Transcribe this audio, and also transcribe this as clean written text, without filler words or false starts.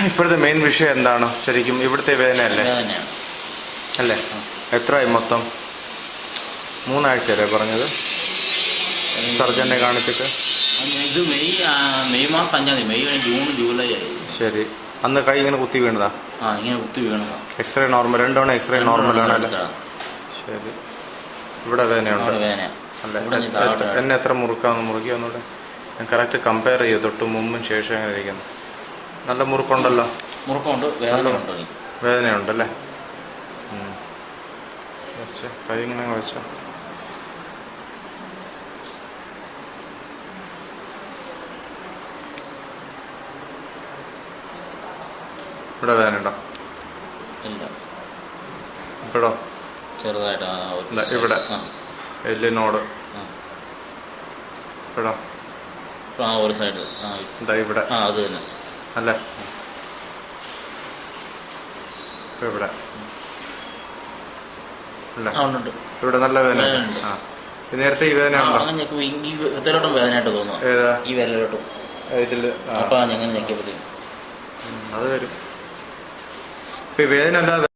ഇപ്പോഴത്തെ മെയിൻ വിഷയം എന്താണ് ശരിക്കും? ഇവിടുത്തെ വേദനയല്ലേ? അല്ലേ? എത്രയായി മൊത്തം? 3 ആഴ്ചയല്ലേ പറഞ്ഞത് സർജനെ കാണിച്ചിട്ട്? ഇത് മെയ് മാസം 5-ാം തീയതി. മെയ് കഴിഞ്ഞ് ജൂൺ ജൂലൈ ആയി. ശരി. അന്ന് കൈ ഇങ്ങനെ കുത്തി വീണതാ? ഇങ്ങനെ കുത്തി വീണതാ. X-ray normal? 2 തവണ എക്സ്റേ നോർമൽ ആണല്ലേ? ശരി. ഇവിടെ വേദനയുണ്ട് അല്ലേ? എന്നെ എത്ര മുറുക്കാന്ന് മുറുക്കി ഒന്നുകൂടെ ഞാൻ കറക്റ്റ് കമ്പയർ ചെയ്തു തൊട്ട് മുമ്പും ശേഷം എങ്ങനെ ഇരിക്കുന്നു? നല്ല മുറുക്കുണ്ടല്ലോ. മുറുക്കുണ്ട്, വേദനയുണ്ട്. വേദനയുണ്ടല്ലേ? കൈ ഇങ്ങനെ വെച്ചോ. ഇവിടെ വേദനയുണ്ടോ? ഇല്ല. ഇപ്പോഴോ? ചെറുതായിട്ട് ഇവിടെ എല്ലിനോട്. ഇപ്പോഴോ? ഒരു സൈഡ് ഇവിടെ അത് തന്നെ അല്ലേ? ഇവിടെ ഇവിടെ നല്ല വേദന. നേരത്തെ ഈ വേദന ഇതലോട്ടും വേദനയായിട്ട് തോന്നുന്നു. ഈ വിരലോട്ടും ഇതില് അപ്പൊ ഞങ്ങൾ ഞെക്കിയപ്പോഴത്തേക്കും അത് വരും. വേദന അല്ലാതെ